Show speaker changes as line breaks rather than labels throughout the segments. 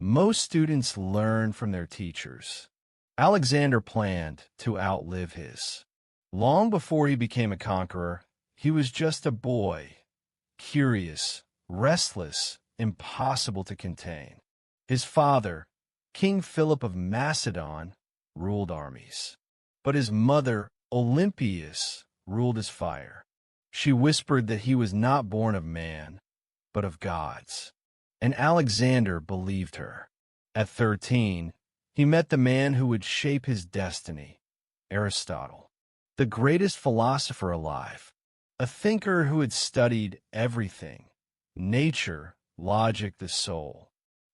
Most students learn from their teachers. Alexander planned to outlive his. Long before he became a conqueror, he was just a boy, curious, restless, impossible to contain. His father, King Philip of Macedon, ruled armies. But his mother, Olympias, ruled his fire. She whispered that he was not born of man, but of gods. And Alexander believed her. At 13, he met the man who would shape his destiny, Aristotle, the greatest philosopher alive, a thinker who had studied everything, nature, logic, the soul.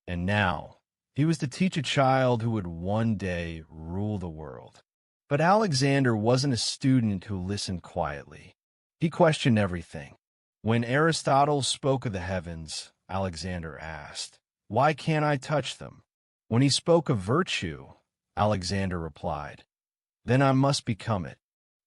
And now, he was to teach a child who would one day rule the world. But Alexander wasn't a student who listened quietly. He questioned everything. When Aristotle spoke of the heavens, Alexander asked, "Why can't I touch them?" When he spoke of virtue, Alexander replied, "Then I must become it."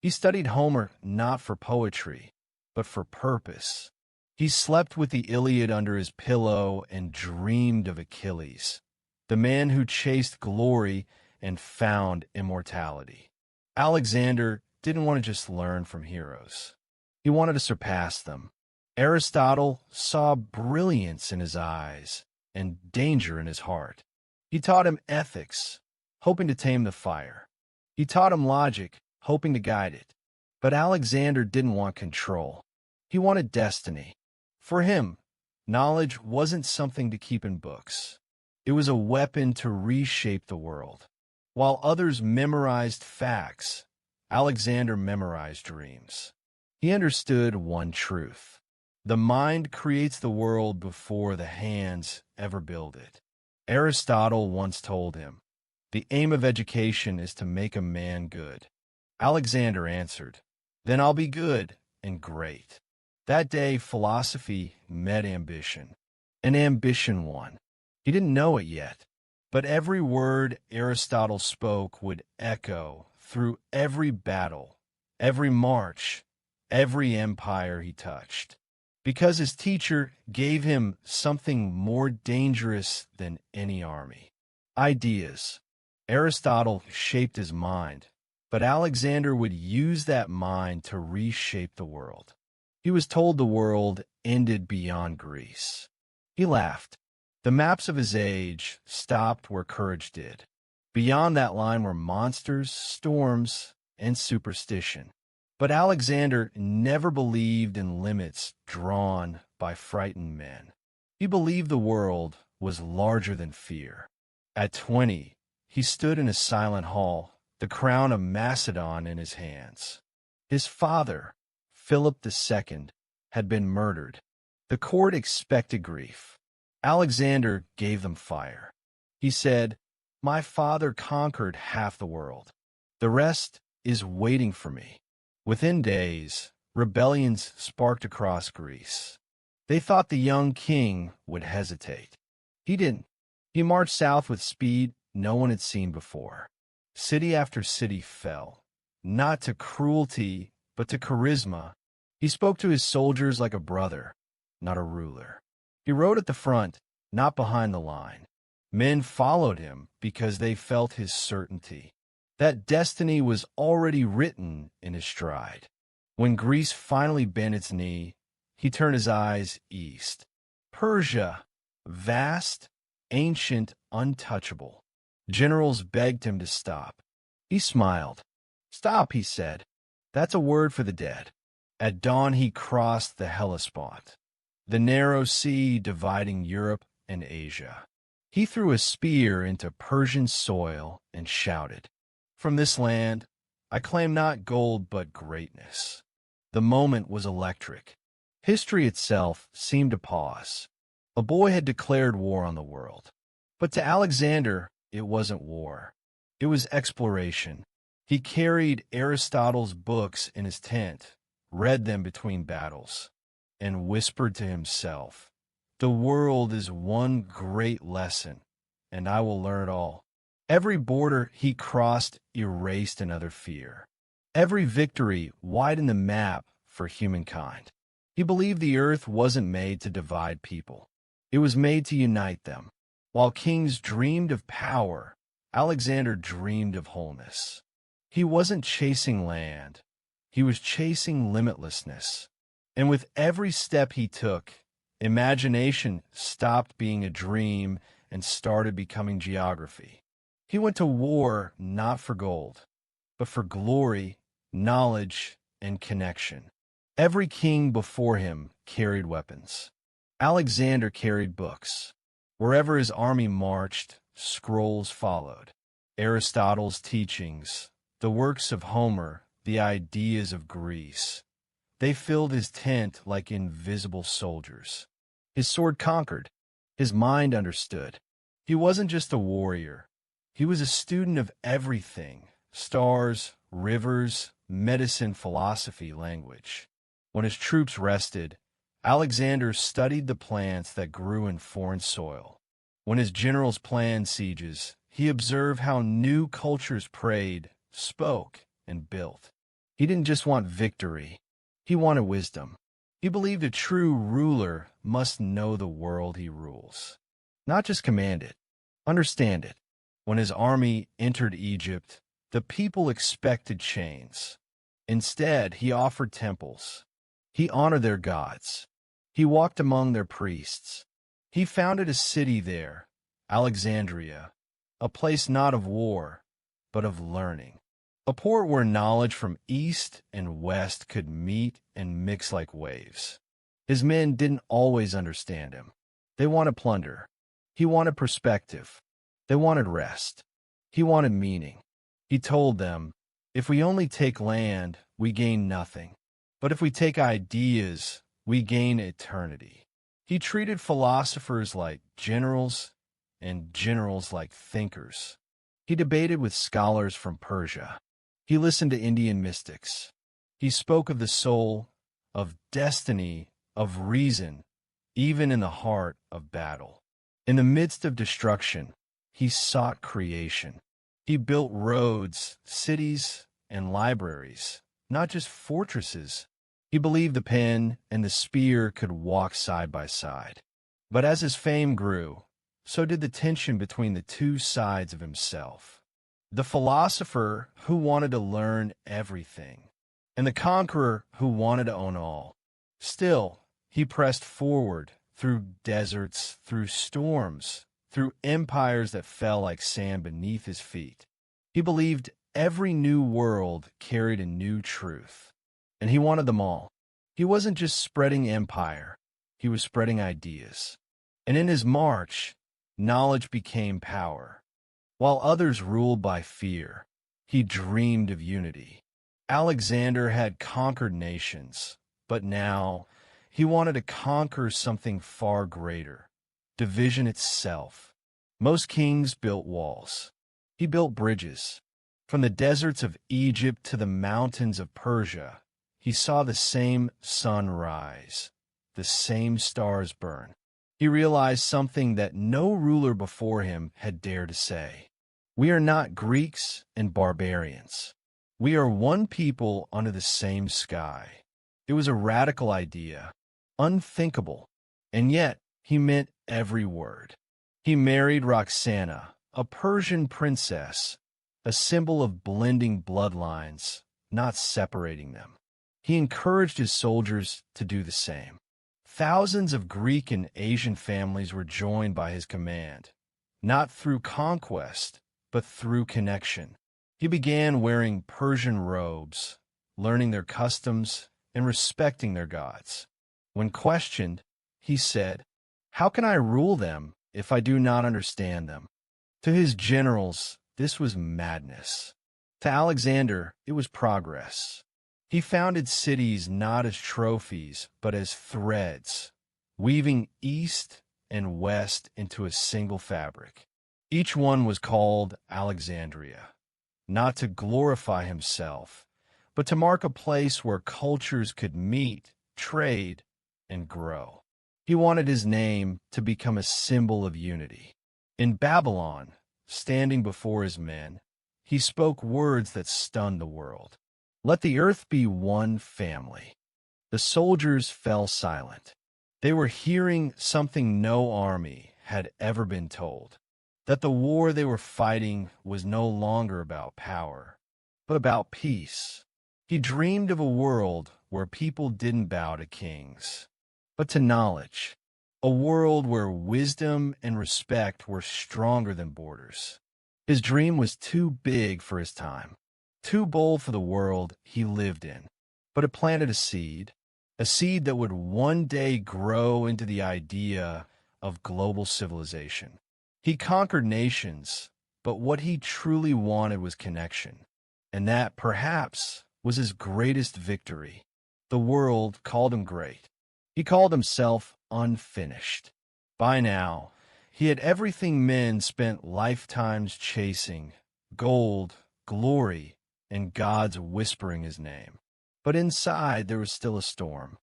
He studied Homer not for poetry, but for purpose. He slept with the Iliad under his pillow and dreamed of Achilles, the man who chased glory and found immortality. Alexander didn't want to just learn from heroes. He wanted to surpass them. Aristotle saw brilliance in his eyes and danger in his heart. He taught him ethics, hoping to tame the fire. He taught him logic, hoping to guide it. But Alexander didn't want control. He wanted destiny. For him, knowledge wasn't something to keep in books. It was a weapon to reshape the world. While others memorized facts, Alexander memorized dreams. He understood one truth. The mind creates the world before the hands ever build it. Aristotle once told him, "The aim of education is to make a man good." Alexander answered, "Then I'll be good and great." That day, philosophy met ambition, and ambition won. He didn't know it yet, but every word Aristotle spoke would echo through every battle, every march, every empire he touched. Because his teacher gave him something more dangerous than any army. Ideas. Aristotle shaped his mind, but Alexander would use that mind to reshape the world. He was told the world ended beyond Greece. He laughed. The maps of his age stopped where courage did. Beyond that line were monsters, storms, and superstition. But Alexander never believed in limits drawn by frightened men. He believed the world was larger than fear. At 20, he stood in a silent hall, the crown of Macedon in his hands. His father, Philip II, had been murdered. The court expected grief. Alexander gave them fire. He said, "My father conquered half the world. The rest is waiting for me." Within days, rebellions sparked across Greece. They thought the young king would hesitate. He didn't. He marched south with speed no one had seen before. City after city fell, not to cruelty, but to charisma. He spoke to his soldiers like a brother, not a ruler. He rode at the front, not behind the line. Men followed him because they felt his certainty. That destiny was already written in his stride. When Greece finally bent its knee, he turned his eyes east. Persia, vast, ancient, untouchable. Generals begged him to stop. He smiled. "Stop," he said. "That's a word for the dead." At dawn he crossed the Hellespont, the narrow sea dividing Europe and Asia. He threw a spear into Persian soil and shouted, "From this land, I claim not gold but greatness." The moment was electric. History itself seemed to pause. A boy had declared war on the world. But to Alexander, it wasn't war. It was exploration. He carried Aristotle's books in his tent, read them between battles, and whispered to himself, "The world is one great lesson, and I will learn it all." Every border he crossed erased another fear. Every victory widened the map for humankind. He believed the earth wasn't made to divide people. It was made to unite them. While kings dreamed of power, Alexander dreamed of wholeness. He wasn't chasing land. He was chasing limitlessness. And with every step he took, imagination stopped being a dream and started becoming geography. He went to war not for gold, but for glory, knowledge, and connection. Every king before him carried weapons. Alexander carried books. Wherever his army marched, scrolls followed. Aristotle's teachings, the works of Homer, the ideas of Greece. They filled his tent like invisible soldiers. His sword conquered. His mind understood. He wasn't just a warrior. He was a student of everything: stars, rivers, medicine, philosophy, language. When his troops rested, Alexander studied the plants that grew in foreign soil. When his generals planned sieges, he observed how new cultures prayed, spoke, and built. He didn't just want victory. He wanted wisdom. He believed a true ruler must know the world he rules. Not just command it, understand it. When his army entered Egypt, the people expected chains. Instead, he offered temples. He honored their gods. He walked among their priests. He founded a city there, Alexandria, a place not of war, but of learning. A port where knowledge from east and west could meet and mix like waves. His men didn't always understand him. They wanted plunder. He wanted perspective. They wanted rest. He wanted meaning. He told them, if we only take land, we gain nothing. But if we take ideas, we gain eternity. He treated philosophers like generals and generals like thinkers. He debated with scholars from Persia. He listened to Indian mystics. He spoke of the soul, of destiny, of reason, even in the heart of battle. In the midst of destruction, he sought creation. He built roads, cities, and libraries, not just fortresses. He believed the pen and the spear could walk side by side. But as his fame grew, so did the tension between the two sides of himself. The philosopher who wanted to learn everything, and the conqueror who wanted to own all. Still, he pressed forward through deserts, through storms, through empires that fell like sand beneath his feet. He believed every new world carried a new truth, and he wanted them all. He wasn't just spreading empire, he was spreading ideas. And in his march, knowledge became power. While others ruled by fear, he dreamed of unity. Alexander had conquered nations, but now he wanted to conquer something far greater: division itself. Most kings built walls. He built bridges. From the deserts of Egypt to the mountains of Persia, he saw the same sun rise, the same stars burn. He realized something that no ruler before him had dared to say. We are not Greeks and barbarians. We are one people under the same sky. It was a radical idea, unthinkable, and yet he meant every word. He married Roxana, a Persian princess, a symbol of blending bloodlines, not separating them. He encouraged his soldiers to do the same. Thousands of Greek and Asian families were joined by his command, not through conquest, but through connection. He began wearing Persian robes, learning their customs, and respecting their gods. When questioned, he said, "How can I rule them if I do not understand them?" To his generals, this was madness. To Alexander, it was progress. He founded cities not as trophies, but as threads, weaving east and west into a single fabric. Each one was called Alexandria, not to glorify himself, but to mark a place where cultures could meet, trade, and grow. He wanted his name to become a symbol of unity. In Babylon, standing before his men, he spoke words that stunned the world. Let the earth be one family. The soldiers fell silent. They were hearing something no army had ever been told. That the war they were fighting was no longer about power, but about peace. He dreamed of a world where people didn't bow to kings, but to knowledge. A world where wisdom and respect were stronger than borders. His dream was too big for his time, too bold for the world he lived in. But it planted a seed that would one day grow into the idea of global civilization. He conquered nations, but what he truly wanted was connection. And that, perhaps, was his greatest victory. The world called him great. He called himself unfinished. By now, he had everything men spent lifetimes chasing: gold, glory, and gods whispering his name. But inside there was still a storm,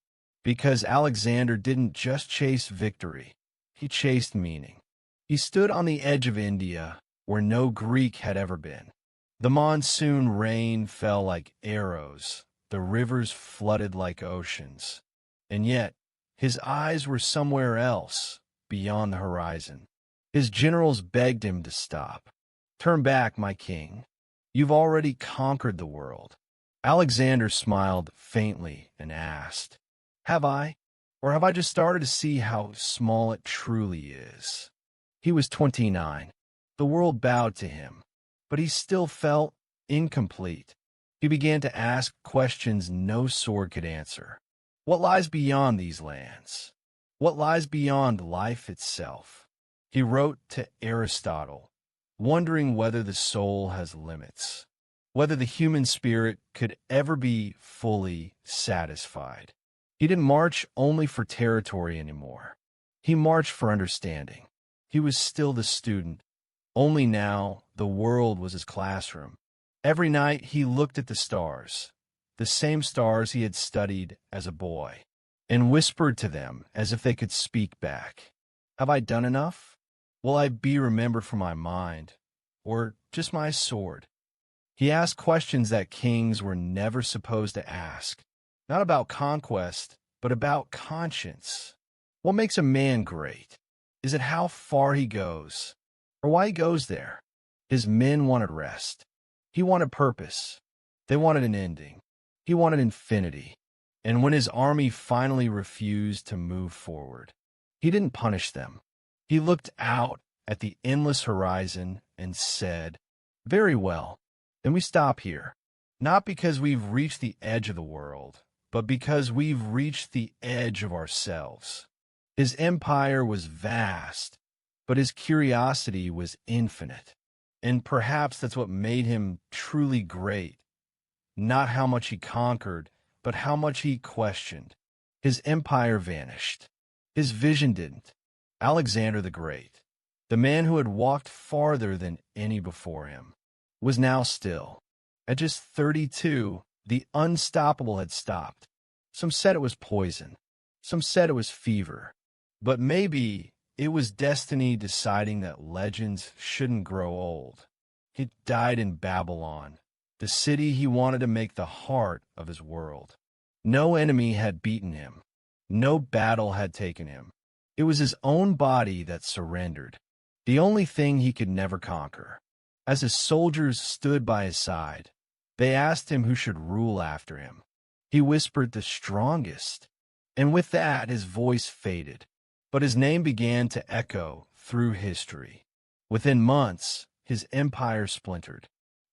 because Alexander didn't just chase victory, he chased meaning. He stood on the edge of India, where no Greek had ever been. The monsoon rain fell like arrows, the rivers flooded like oceans, and yet his eyes were somewhere else, beyond the horizon. His generals begged him to stop. "Turn back, my king. You've already conquered the world." Alexander smiled faintly and asked, "Have I? Or have I just started to see how small it truly is?" He was 29. The world bowed to him, but he still felt incomplete. He began to ask questions no sword could answer. What lies beyond these lands? What lies beyond life itself? He wrote to Aristotle, wondering whether the soul has limits, whether the human spirit could ever be fully satisfied. He didn't march only for territory anymore. He marched for understanding. He was still the student, only now the world was his classroom. Every night he looked at the stars, the same stars he had studied as a boy, and whispered to them as if they could speak back. "Have I done enough? Will I be remembered for my mind, or just my sword?" He asked questions that kings were never supposed to ask, not about conquest, but about conscience. What makes a man great? Is it how far he goes, or why he goes there? His men wanted rest. He wanted purpose. They wanted an ending. He wanted infinity. And when his army finally refused to move forward, he didn't punish them. He looked out at the endless horizon and said, "Very well, then we stop here. Not because we've reached the edge of the world, but because we've reached the edge of ourselves." His empire was vast, but his curiosity was infinite. And perhaps that's what made him truly great. Not how much he conquered, but how much he questioned. His empire vanished. His vision didn't. Alexander the Great, the man who had walked farther than any before him, was now still. At just 32, the unstoppable had stopped. Some said it was poison. Some said it was fever. But maybe it was destiny deciding that legends shouldn't grow old. He died in Babylon, the city he wanted to make the heart of his world. No enemy had beaten him. No battle had taken him. It was his own body that surrendered, the only thing he could never conquer. As his soldiers stood by his side, they asked him who should rule after him. He whispered, "The strongest." And with that, his voice faded. But his name began to echo through history. Within months, his empire splintered.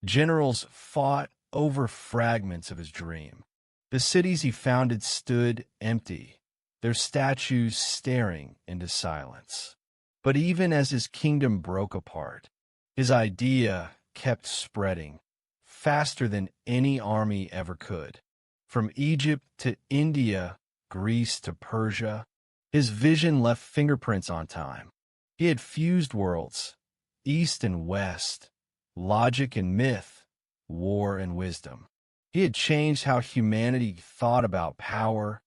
Generals fought over fragments of his dream. The cities he founded stood empty, their statues staring into silence. But even as his kingdom broke apart, his idea kept spreading, faster than any army ever could. From Egypt to India, Greece to Persia, his vision left fingerprints on time. He had fused worlds, East and West, logic and myth, war and wisdom. He had changed how humanity thought about power,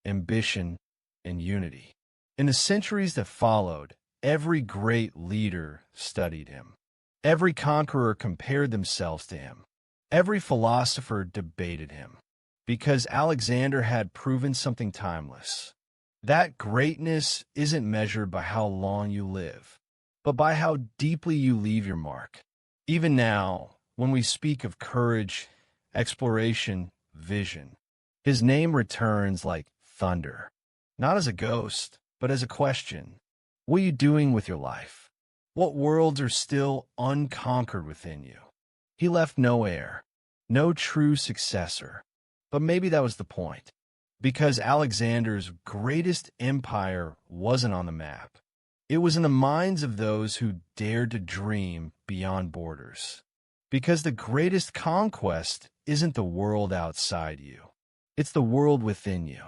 ambition, and unity. In the centuries that followed, every great leader studied him. Every conqueror compared themselves to him. Every philosopher debated him. Because Alexander had proven something timeless. That greatness isn't measured by how long you live, but by how deeply you leave your mark. Even now, when we speak of courage, exploration, vision, his name returns like thunder, not as a ghost, but as a question. What are you doing with your life? What worlds are still unconquered within you? He left no heir, no true successor. But maybe that was the point, because Alexander's greatest empire wasn't on the map. It was in the minds of those who dared to dream beyond borders. Because the greatest conquest isn't the world outside you. It's the world within you.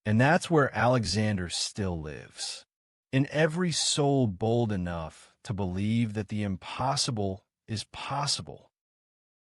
And that's where Alexander still lives. In every soul bold enough to believe that the impossible is possible.